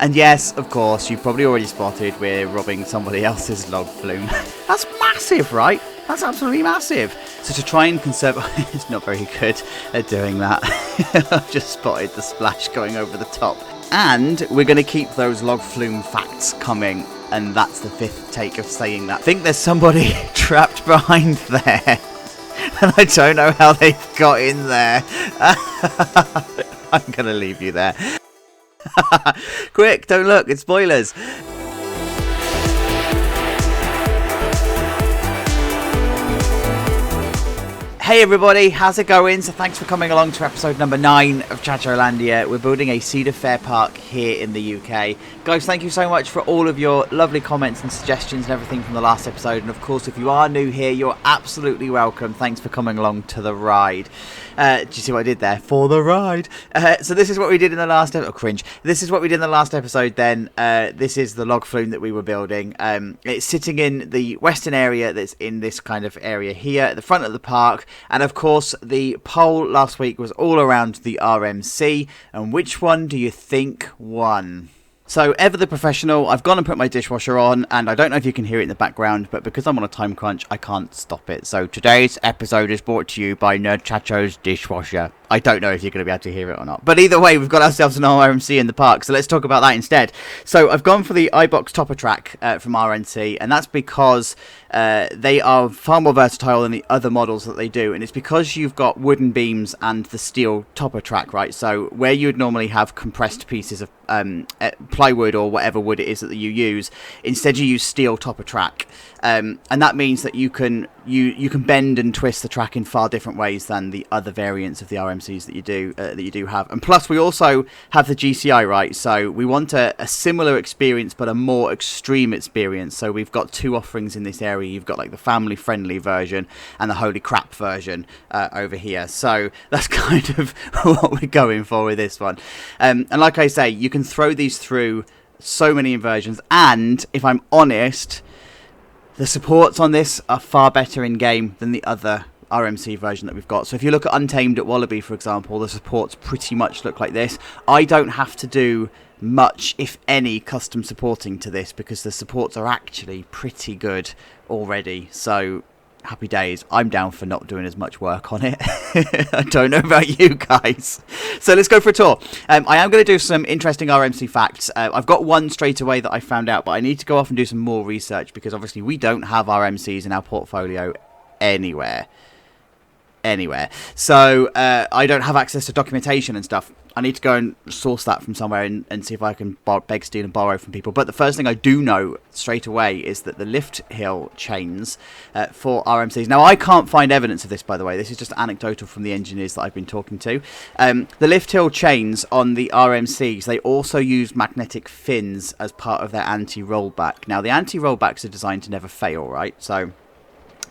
And yes, of course, you've probably already spotted we're robbing somebody else's log flume. That's massive, right? That's absolutely massive. So to try and conserve... it's not very good at doing that. I've just spotted the splash going over the top. And we're going to keep those log flume facts coming. And that's the 5th take of saying that. I think there's somebody trapped behind there. And I don't know how they've got in there. I'm going to leave you there. Quick, don't look, it's spoilers. Hey everybody, how's it going? So thanks for coming along to episode number 9 of ChachoLandia. We're building a Cedar Fair park here in the UK. Guys, thank you so much for all of your lovely comments and suggestions and everything from the last episode. And of course, if you are new here, you're absolutely welcome. Thanks for coming along to the ride. Do you see what I did there? For the ride. So this is what we did in the last episode. Oh, cringe. This is what we did in the last episode then. This is the log flume that we were building. It's sitting in the western area that's in this kind of area here at the front of the park. And of course, the poll last week was all around the RMC. And which one do you think won? So, ever the professional, I've gone and put my dishwasher on, and I don't know if you can hear it in the background, but because I'm on a time crunch, I can't stop it. So, today's episode is brought to you by Nerd Chacho's dishwasher. I don't know if you're going to be able to hear it or not. But either way, we've got ourselves an RMC in the park, so let's talk about that instead. So, I've gone for the iBox topper track from RMC, and that's because they are far more versatile than the other models that they do, and it's because you've got wooden beams and the steel topper track, right? So, where you would normally have compressed pieces of plywood or whatever wood it is that you use, instead you use steel topper track, and that means that you can bend and twist the track in far different ways than the other variants of the RMCs that you do have. And plus we also have the GCI, right? So we want a similar experience but a more extreme experience. So we've got 2 offerings in this area. You've got like the family friendly version and the holy crap version over here. So that's kind of what we're going for with this one. And like I say, you can throw these through so many inversions, and if I'm honest, the supports on this are far better in game than the other RMC version that we've got. So if you look at Untamed at Wallaby, for example, the supports pretty much look like this. I don't have to do much, if any, custom supporting to this because the supports are actually pretty good already. So happy days. I'm down for not doing as much work on it. I don't know about you guys. So let's go for a tour. I am going to do some interesting RMC facts. I've got one straight away that I found out, but I need to go off and do some more research because obviously we don't have RMCs in our portfolio anywhere. So I don't have access to documentation and stuff. I need to go and source that from somewhere and see if I can beg, steal and borrow from people. But the first thing I do know straight away is that the lift hill chains for RMCs... Now, I can't find evidence of this, by the way. This is just anecdotal from the engineers that I've been talking to. The lift hill chains on the RMCs, they also use magnetic fins as part of their anti-rollback. Now, the anti-rollbacks are designed to never fail, right? So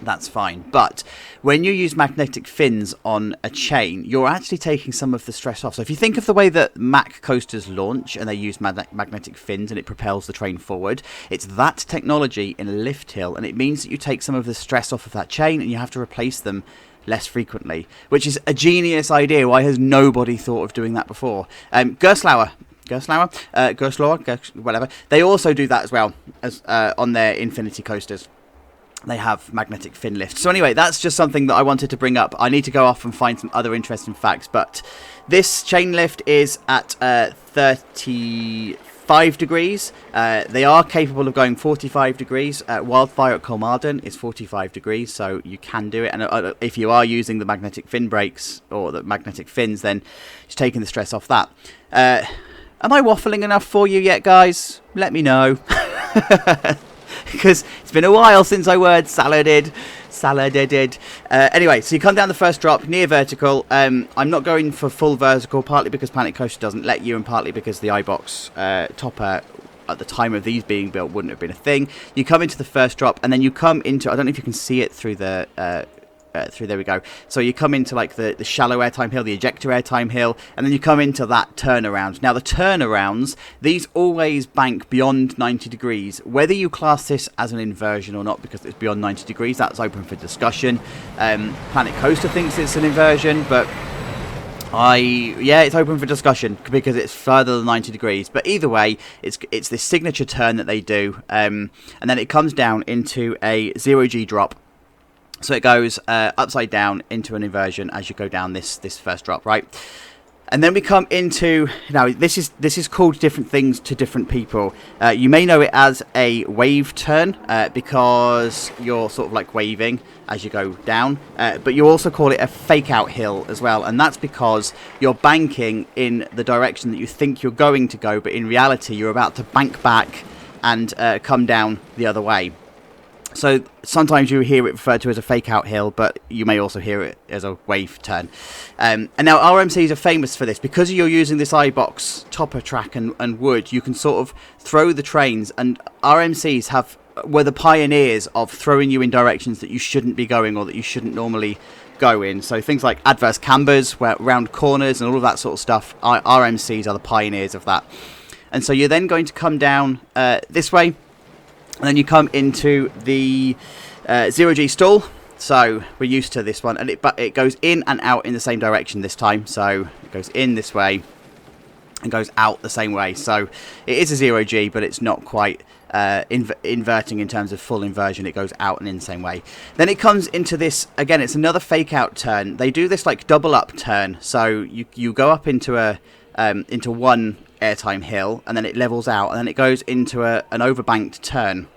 that's fine. But when you use magnetic fins on a chain, you're actually taking some of the stress off. So if you think of the way that Mack coasters launch and they use magnetic fins and it propels the train forward, it's that technology in a lift hill, and it means that you take some of the stress off of that chain and you have to replace them less frequently, which is a genius idea. Why has nobody thought of doing that before? Gerstlauer, whatever. They also do that as well as on their Infinity coasters. They have magnetic fin lifts. So anyway, that's just something that I wanted to bring up. I need to go off and find some other interesting facts. But this chain lift is at 35 degrees. They are capable of going 45 degrees. Wildfire at Colmarden is 45 degrees, so you can do it. And if you are using the magnetic fin brakes or the magnetic fins, then it's taking the stress off that. Am I waffling enough for you yet, guys? Let me know. Because it's been a while since I word saladed. Anyway, so you come down the first drop, near vertical. I'm not going for full vertical, partly because Planet Coaster doesn't let you, and partly because the iBox topper at the time of these being built wouldn't have been a thing. You come into the first drop, and then you come into, I don't know if you can see it through the there we go. So you come into like the shallow airtime hill, the ejector airtime hill, and then you come into that turnaround. Now the turnarounds, these always bank beyond 90 degrees. Whether you class this as an inversion or not, because it's beyond 90 degrees, that's open for discussion. Planet Coaster thinks it's an inversion, but Yeah, it's open for discussion because it's further than 90 degrees. But either way, it's this signature turn that they do, and then it comes down into a 0G drop. So it goes upside down into an inversion as you go down this first drop, right? And then we come into, now this is called different things to different people. You may know it as a wave turn because you're sort of like waving as you go down. But you also call it a fake out hill as well. And that's because you're banking in the direction that you think you're going to go. But in reality, you're about to bank back and come down the other way. So sometimes you hear it referred to as a fake out hill, but you may also hear it as a wave turn. And now RMCs are famous for this. Because you're using this iBox topper track and wood, you can sort of throw the trains, and RMCs were the pioneers of throwing you in directions that you shouldn't be going or that you shouldn't normally go in. So things like adverse cambers, round corners and all of that sort of stuff, RMCs are the pioneers of that. And so you're then going to come down this way. And then you come into the 0G stall. So we're used to this one, but it goes in and out in the same direction this time. So it goes in this way and goes out the same way. So it is a 0G, but it's not quite inverting in terms of full inversion. It goes out and in the same way. Then it comes into this again. It's another fake out turn. They do this like double up turn. So you go up into into one airtime hill, and then it levels out, and then it goes into an overbanked turn.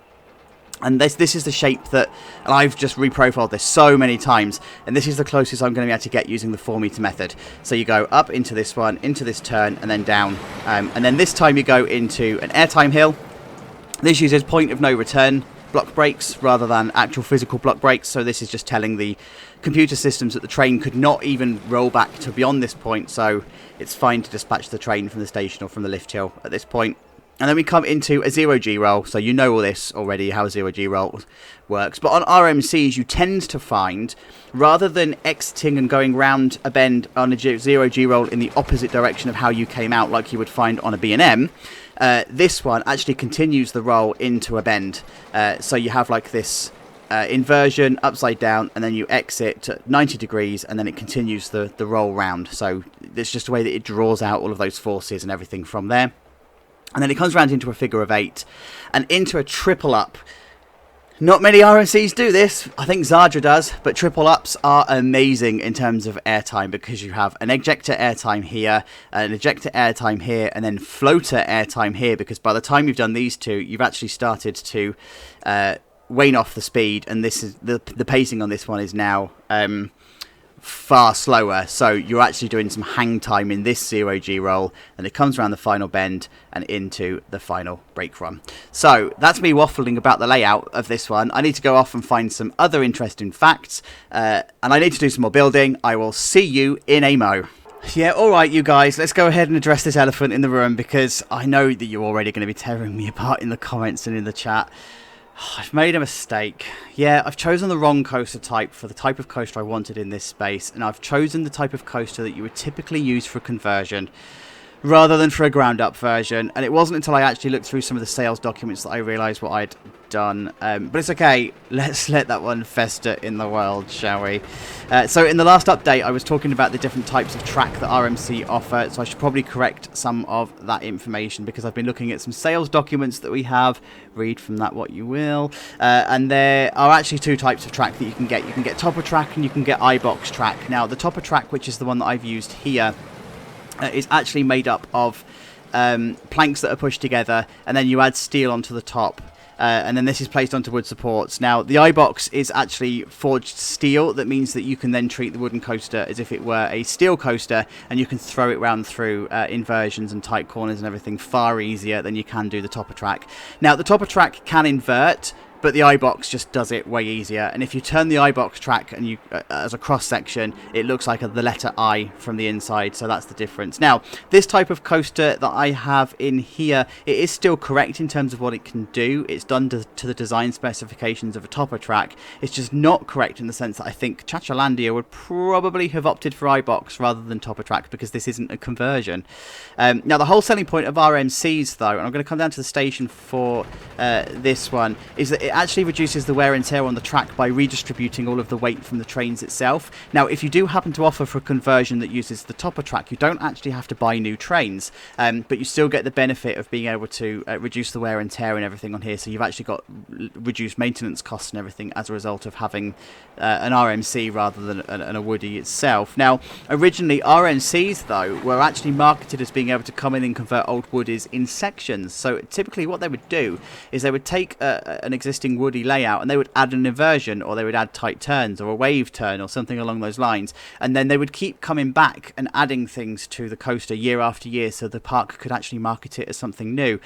And this is the shape that, and I've just reprofiled this so many times, and this is the closest I'm going to be able to get using the 4-meter method. So you go up into this one, into this turn, and then down, and then this time you go into an airtime hill. This uses point of no return block brakes rather than actual physical block brakes. So this is just telling the computer systems that the train could not even roll back to beyond this point, so it's fine to dispatch the train from the station or from the lift hill at this point. And then we come into a 0G roll, so you know all this already, how a 0G roll works. But on RMCs, you tend to find, rather than exiting and going round a bend on a 0G roll in the opposite direction of how you came out, like you would find on a B&M, this one actually continues the roll into a bend. So you have like this inversion upside down, and then you exit at 90 degrees, and then it continues the roll round. So it's just a way that it draws out all of those forces and everything from there. And then it comes around into a figure of 8 and into a triple up. Not many RMCs do this. I think Zadra does, but triple ups are amazing in terms of airtime because you have an ejector airtime here, an ejector airtime here, and then floater airtime here, because by the time you've done these two, you've actually started to wane off the speed, and this is the pacing on this one is now far slower, so you're actually doing some hang time in this 0G roll, and it comes around the final bend and into the final brake run. So that's me waffling about the layout of this one. I need to go off and find some other interesting facts, and I need to do some more building. I will see you in a mo. Yeah, alright you guys, let's go ahead and address this elephant in the room, because I know that you're already going to be tearing me apart in the comments and in the chat. I've made a mistake. Yeah, I've chosen the wrong coaster type for the type of coaster I wanted in this space, and I've chosen the type of coaster that you would typically use for conversion rather than for a ground up version. And it wasn't until I actually looked through some of the sales documents that I realised what I'd done. But it's okay, let's let that one fester in the world, shall we? So in the last update I was talking about the different types of track that RMC offer, so I should probably correct some of that information, because I've been looking at some sales documents that we have. Read from that what you will. And there are actually two types of track that you can get. You can get topper track and you can get iBox track. Now the topper track, which is the one that I've used here, is actually made up of planks that are pushed together, and then you add steel onto the top. And then this is placed onto wood supports. Now, the iBox is actually forged steel. That means that you can then treat the wooden coaster as if it were a steel coaster, and you can throw it round through inversions and tight corners and everything far easier than you can do the topper track. Now, the topper track can invert, but the iBox just does it way easier. And if you turn the iBox track and you as a cross section, it looks like the letter I from the inside, so that's the difference. Now, this type of coaster that I have in here, it is still correct in terms of what it can do. It's done to the design specifications of a topper track. It's just not correct in the sense that I think ChachoLandia would probably have opted for iBox rather than topper track, because this isn't a conversion. Now, the whole selling point of RMCs, though, and I'm going to come down to the station for this one, is that it actually reduces the wear and tear on the track by redistributing all of the weight from the trains itself. Now, if you do happen to offer for a conversion that uses the topper track, you don't actually have to buy new trains, but you still get the benefit of being able to reduce the wear and tear and everything on here. So you've actually got reduced maintenance costs and everything as a result of having an RMC rather than a Woody itself. Now, originally RMCs though were actually marketed as being able to come in and convert old Woodies in sections. So typically what they would do is they would take an existing Woody layout and they would add an inversion, or they would add tight turns or a wave turn or something along those lines, and then they would keep coming back and adding things to the coaster year after year so the park could actually market it as something new.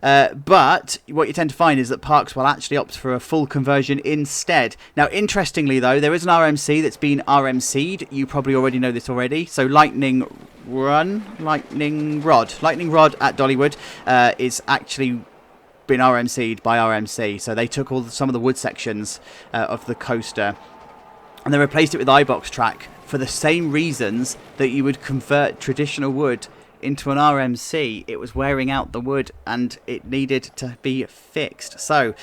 But what you tend to find is that parks will actually opt for a full conversion instead. Now, interestingly though, there is an RMC that's been RMC'd. You probably already know this already. So Lightning Rod at DollyWood is actually been RMC'd by RMC. So they took some of the wood sections of the coaster and they replaced it with iBox track for the same reasons that you would convert traditional wood into an RMC. It was wearing out the wood and it needed to be fixed. So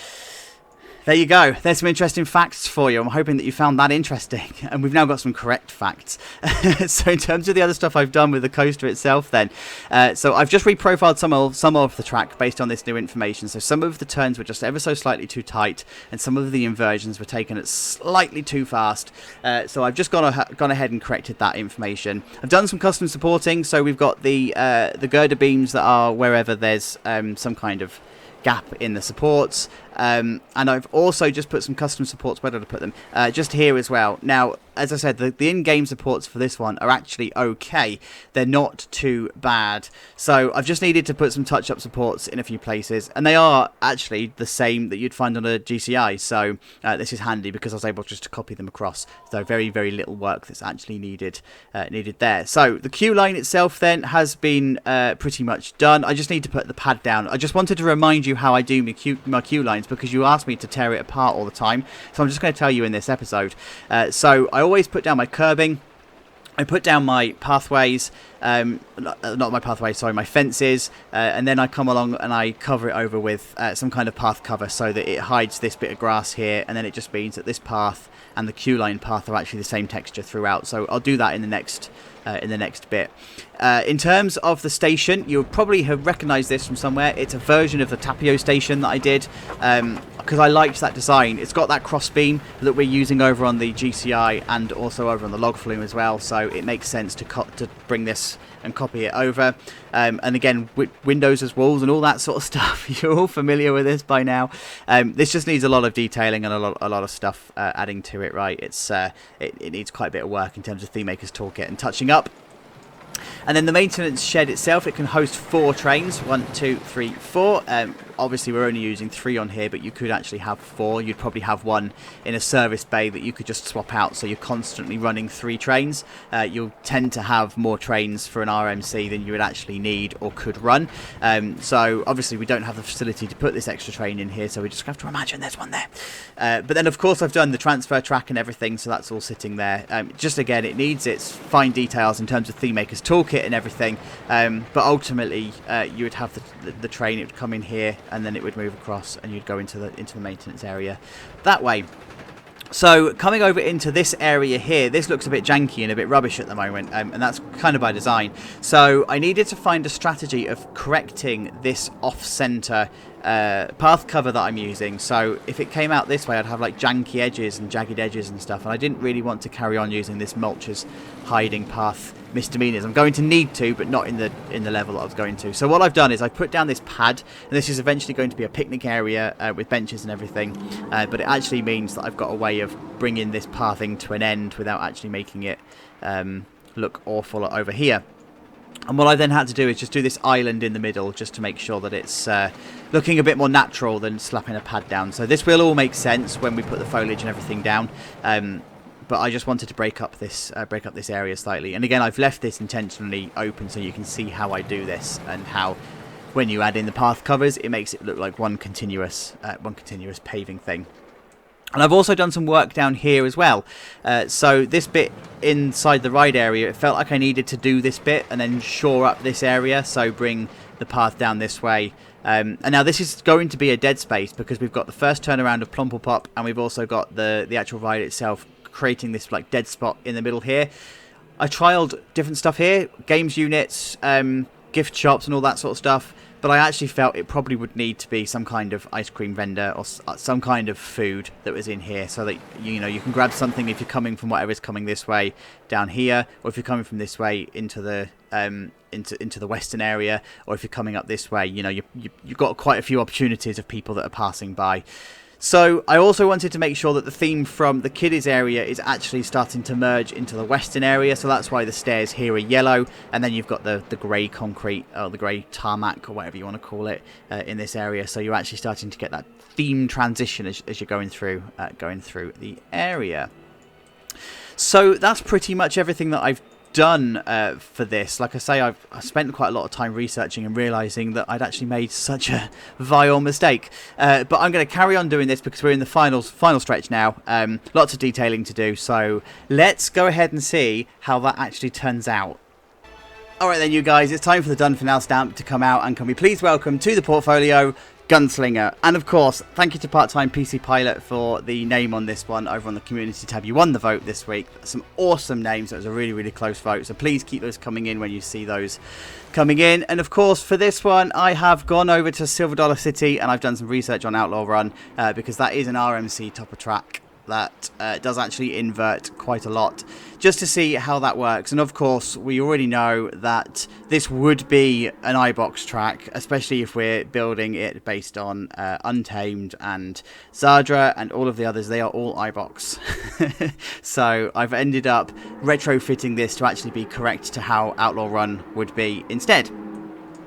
there you go. There's some interesting facts for you. I'm hoping that you found that interesting. And we've now got some correct facts. So in terms of the other stuff I've done with the coaster itself then, so I've just reprofiled some of the track based on this new information. So some of the turns were just ever so slightly too tight and some of the inversions were taken at slightly too fast. So I've just gone ahead and corrected that information. I've done some custom supporting. So we've got the girder beams that are wherever there's some kind of gap in the supports, and I've also just put some custom supports. Where did I put them? Just here as well. Now, as I said, the in-game supports for this one are actually okay. They're not too bad. So I've just needed to put some touch-up supports in a few places, and they are actually the same that you'd find on a GCI. So this is handy because I was able just to copy them across. So very, very little work that's actually needed there. So the queue line itself then has been pretty much done. I just need to put the pad down. I just wanted to remind you how I do my queue lines because you asked me to tear it apart all the time. So I'm just going to tell you in this episode. So I always put down my curbing. I put down my pathways, not my pathways, sorry, my fences, and then I come along and I cover it over with some kind of path cover so that it hides this bit of grass here, and then it just means that this path and the queue line path are actually the same texture throughout. So I'll do that in the next bit. In terms of the station, you'll probably have recognised this from somewhere. It's a version of the Tapio station that I did because I liked that design. It's got that cross beam that we're using over on the GCI and also over on the log flume as well, so it makes sense to bring this and copy it over. And again, with windows as walls and all that sort of stuff. You're all familiar with this by now. This just needs a lot of detailing and a lot of stuff adding to it, right? It needs quite a bit of work in terms of Thememaker's Toolkit and touching up. And then the maintenance shed itself, it can host 4 trains, 1, 2, 3, 4. Obviously we're only using 3 on here, but you could actually have 4. You'd probably have one in a service bay that you could just swap out, so you're constantly running 3 trains. You'll tend to have more trains for an RMC than you would actually need or could run. So obviously we don't have the facility to put this extra train in here, so we just have to imagine there's one there. But then of course I've done the transfer track and everything, so that's all sitting there. Just again, it needs its fine details in terms of Thememaker's Toolkit and everything, but ultimately you would have the train. It would come in here and then it would move across and you'd go into the maintenance area that way. So coming over into this area here, this looks a bit janky and a bit rubbish at the moment, and that's kind of by design. So I needed to find a strategy of correcting this off-center path cover that I'm using. So if it came out this way, I'd have like janky edges and jagged edges and stuff, and I didn't really want to carry on using this mulch as hiding path misdemeanors. I'm going to need to, but not in the level that I was going to. So what I've done is I put down this pad, and this is eventually going to be a picnic area with benches and everything, but it actually means that I've got a way of bringing this pathing to an end without actually making it look awful over here. And what I then had to do is just do this island in the middle just to make sure that it's looking a bit more natural than slapping a pad down. So this will all make sense when we put the foliage and everything down. But I just wanted to break up this area slightly. And again, I've left this intentionally open so you can see how I do this and how, when you add in the path covers, it makes it look like one continuous paving thing. And I've also done some work down here as well. So this bit inside the ride area, it felt like I needed to do this bit and then shore up this area. So bring the path down this way. And now this is going to be a dead space because we've got the first turnaround of Plumple Pop, and we've also got the actual ride itself creating this like dead spot in the middle here. I trialed different stuff here, games units, gift shops and all that sort of stuff, but I actually felt it probably would need to be some kind of ice cream vendor or some kind of food that was in here, so that you can grab something if you're coming from whatever's coming this way down here, or if you're coming from this way into the into the western area, or if you're coming up this way. You've got quite a few opportunities of people that are passing by. So I also wanted to make sure that the theme from the kiddies area is actually starting to merge into the western area, so that's why the stairs here are yellow, and then you've got the grey concrete, or the grey tarmac, or whatever you want to call it, in this area. So you're actually starting to get that theme transition as you're going through the area. So that's pretty much everything that I've done for this. Like I say, I spent quite a lot of time researching and realizing that I'd actually made such a vile mistake, but I'm going to carry on doing this because we're in the final stretch now. Lots of detailing to do, so let's go ahead and see how that actually turns out. Alright then, you guys, it's time for the done for now stamp to come out, and can we please welcome to the portfolio Gunslinger. And of course, thank you to Part-Time PC Pilot for the name on this one over on the community tab. You won the vote this week. Some awesome names. It was a really, really close vote, so please keep those coming in when you see those coming in. And of course, for this one, I have gone over to Silver Dollar City and I've done some research on Outlaw Run, because that is an RMC topper track that does actually invert quite a lot, just to see how that works. And of course, we already know that this would be an iBox track, especially if we're building it based on Untamed and Zadra and all of the others. They are all iBox. So I've ended up retrofitting this to actually be correct to how Outlaw Run would be instead.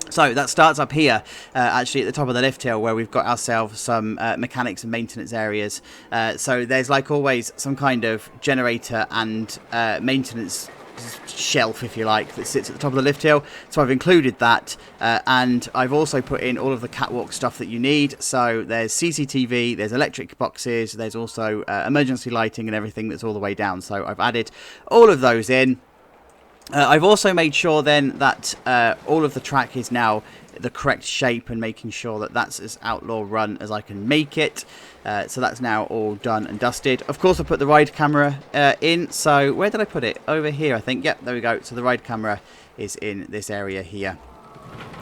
So that starts up here, actually at the top of the lift hill, where we've got ourselves some mechanics and maintenance areas. So there's, like always, some kind of generator and maintenance shelf, if you like, that sits at the top of the lift hill. So I've included that, and I've also put in all of the catwalk stuff that you need. So there's CCTV, there's electric boxes, there's also emergency lighting and everything that's all the way down. So I've added all of those in. I've also made sure then that all of the track is now the correct shape, and making sure that that's as Outlaw Run as I can make it. So that's now all done and dusted. Of course, I put the ride camera in. So where did I put it? Over here, I think. Yep, there we go. So the ride camera is in this area here.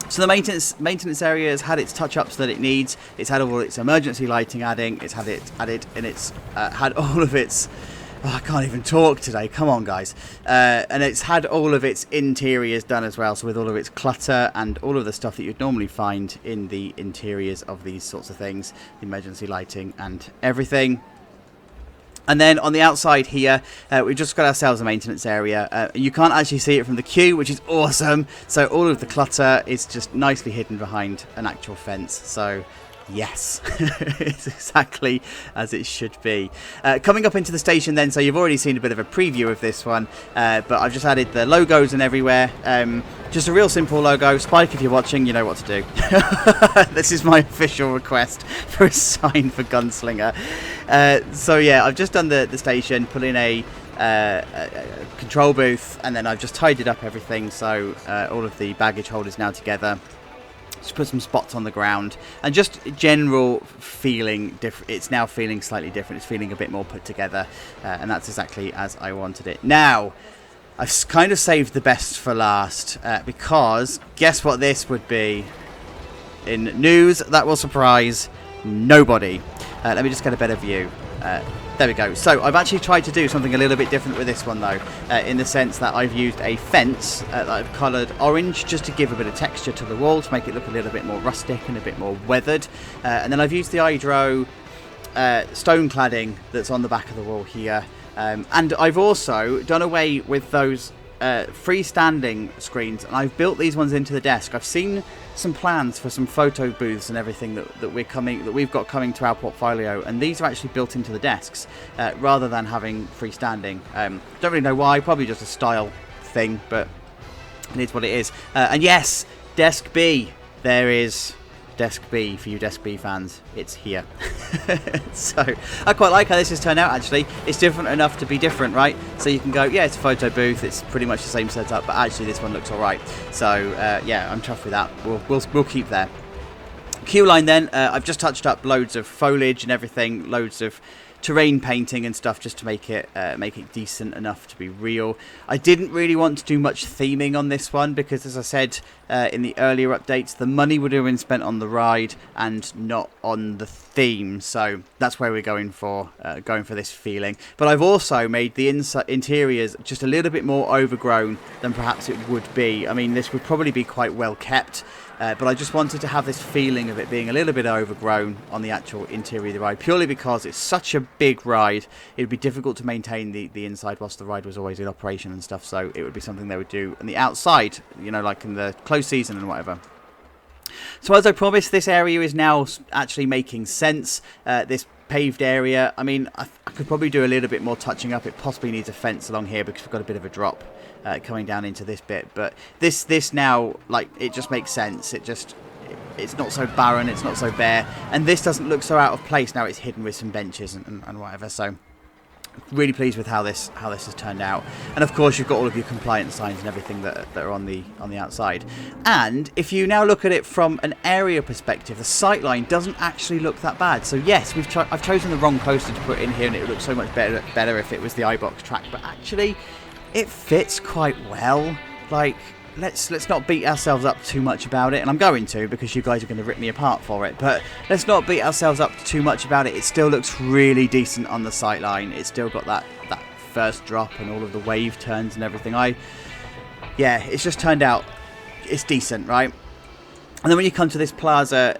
So the maintenance area has had its touch-ups that it needs. It's had all its emergency lighting adding. It's had it added, and it's had all of its... Oh, I can't even talk today. Come on, guys. And it's had all of its interiors done as well. So with all of its clutter and all of the stuff that you'd normally find in the interiors of these sorts of things, the emergency lighting and everything. And then on the outside here, we've just got ourselves a maintenance area. You can't actually see it from the queue, which is awesome. So all of the clutter is just nicely hidden behind an actual fence. So... yes, it's exactly as it should be. Coming up into the station then, so you've already seen a bit of a preview of this one, but I've just added the logos and everywhere. Just a real simple logo. Spike, if you're watching, you know what to do. This is my official request for a sign for Gunslinger. So yeah, I've just done the station, put in a control booth, and then I've just tidied up everything, so all of the baggage holders now together. Just put some spots on the ground, and just general feeling different. It's now feeling slightly different. It's feeling a bit more put together, and that's exactly as I wanted it. Now, I've kind of saved the best for last, because guess what this would be? In news that will surprise nobody. Let me just get a better view. There we go. So I've actually tried to do something a little bit different with this one, though, in the sense that I've used a fence that I've coloured orange just to give a bit of texture to the wall, to make it look a little bit more rustic and a bit more weathered. And then I've used the hydro stone cladding that's on the back of the wall here. And I've also done away with those freestanding screens, and I've built these ones into the desk. I've seen some plans for some photo booths and everything that we've got coming to our portfolio, and these are actually built into the desks rather than having freestanding. Don't really know why, probably just a style thing, but it is what it is. And yes, desk B, there is Desk B, for you Desk B fans, it's here. So I quite like how this has turned out. Actually, it's different enough to be different, right? So you can go, yeah, it's a photo booth, it's pretty much the same setup, but actually this one looks alright. So yeah, I'm chuffed with that. We'll keep there. Queue line then, I've just touched up loads of foliage and everything, loads of terrain painting and stuff just to make it decent enough to be real. I didn't really want to do much theming on this one because, as I said in the earlier updates, the money would have been spent on the ride and not on the theme. So that's where we're going for this feeling. But I've also made the interiors just a little bit more overgrown than perhaps it would be. I mean, this would probably be quite well kept. But I just wanted to have this feeling of it being a little bit overgrown on the actual interior of the ride, purely because it's such a big ride. It would be difficult to maintain the inside whilst the ride was always in operation and stuff, so it would be something they would do on the outside, you know, like in the closed season and whatever. So as I promised, this area is now actually making sense. This paved area, I mean, I could probably do a little bit more touching up. It possibly needs a fence along here because we've got a bit of a drop coming down into this bit, but this now, like, it just makes sense. It's not so barren, it's not so bare, and this doesn't look so out of place now. It's hidden with some benches and whatever. So really pleased with how this has turned out. And of course you've got all of your compliance signs and everything that are on the outside. And if you now look at it from an area perspective, the sightline doesn't actually look that bad. So yes, I've chosen the wrong coaster to put in here, and it would look so much better if it was the iBox track, but actually it fits quite well. Like, let's not beat ourselves up too much about it, and I'm going to, because you guys are going to rip me apart for it, but let's not beat ourselves up too much about it. It still looks really decent on the sightline. It's still got that first drop and all of the wave turns and everything. Yeah, it's just turned out, it's decent, right? And then when you come to this plaza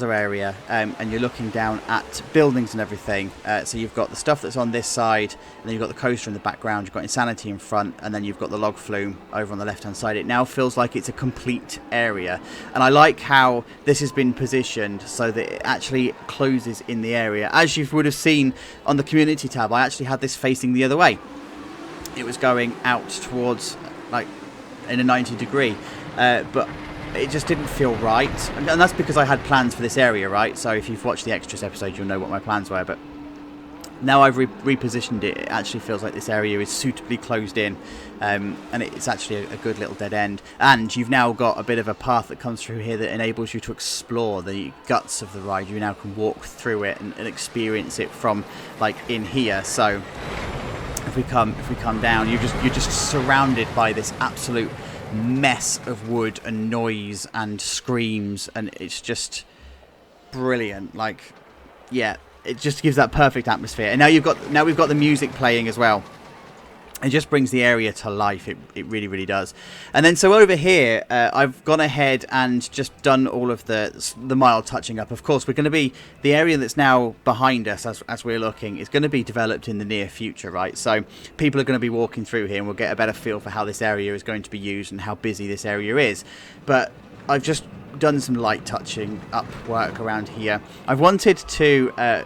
area, and you're looking down at buildings and everything, so you've got the stuff that's on this side, and then you've got the coaster in the background, you've got Insanity in front, and then you've got the log flume over on the left-hand side. It now feels like it's a complete area. And I like how this has been positioned so that it actually closes in the area. As you would have seen on the community tab, I actually had this facing the other way. It was going out towards, like, in a 90 degree, but it just didn't feel right, and that's because I had plans for this area, right? So if you've watched the extras episode, you'll know what my plans were, but now I've repositioned it. It actually feels like this area is suitably closed in, and it's actually a good little dead end. And you've now got a bit of a path that comes through here that enables you to explore the guts of the ride. You now can walk through it and experience it from, like, in here. So if we come down, you're just surrounded by this absolute mess of wood and noise and screams, and it's just brilliant. Like, yeah, it just gives that perfect atmosphere. And now we've got the music playing as well. It just brings the area to life. It really, really does. And then so over here, I've gone ahead and just done all of the mild touching up. Of course, we're going to be, the area that's now behind us as we're looking is going to be developed in the near future, right? So people are going to be walking through here, and we'll get a better feel for how this area is going to be used and how busy this area is. But I've just done some light touching up work around here. I wanted to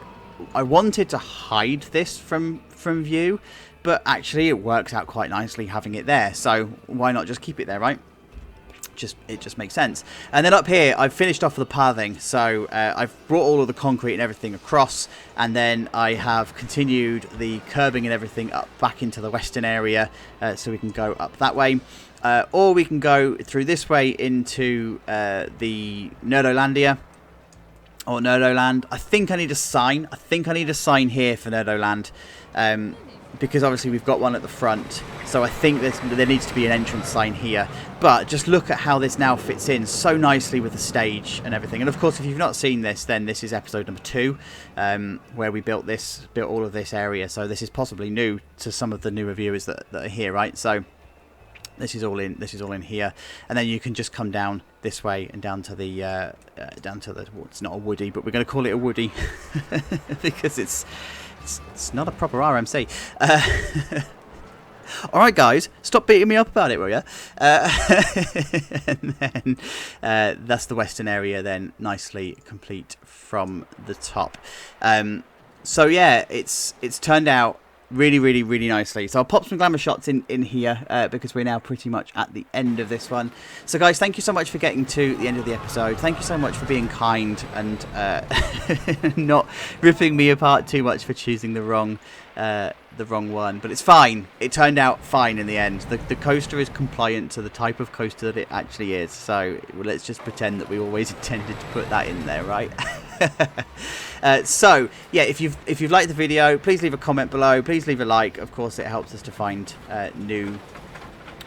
hide this from view, but actually it works out quite nicely having it there, so why not just keep it there, right? It just makes sense. And then up here, I've finished off the pathing, so I've brought all of the concrete and everything across, and then I have continued the curbing and everything up back into the western area, so we can go up that way. Or we can go through this way into the Nerdolandia, or Nerdoland. I think I need a sign. Here for Nerdoland. Because obviously we've got one at the front, so I think there needs to be an entrance sign here. But just look at how this now fits in so nicely with the stage and everything. And of course, if you've not seen this, then this is episode number 2, where we built all of this area. So this is possibly new to some of the newer viewers that are here, right? So this is all in here, and then you can just come down this way and down to the well, it's not a woody, but we're going to call it a woody because it's not a proper RMC. Alright guys, stop beating me up about it, will ya? And then that's the western area then, nicely complete from the top. So yeah, it's turned out really, really, really nicely. So I'll pop some glamour shots in here because we're now pretty much at the end of this one. So guys, thank you so much for getting to the end of the episode. Thank you so much for being kind and not ripping me apart too much for choosing the wrong one. But it's fine. It turned out fine in the end. The coaster is compliant to the type of coaster that it actually is. So let's just pretend that we always intended to put that in there, right? So yeah, if you've liked the video, please leave a comment below, please leave a like. Of course, it helps us to find new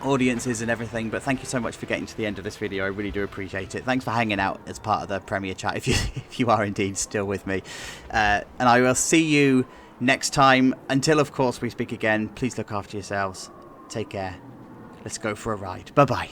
audiences and everything. But thank you so much for getting to the end of this video. I really do appreciate it. Thanks for hanging out as part of the premiere chat, if you are indeed still with me, and I will see you next time. Until of course we speak again, please look after yourselves, take care, let's go for a ride. Bye bye.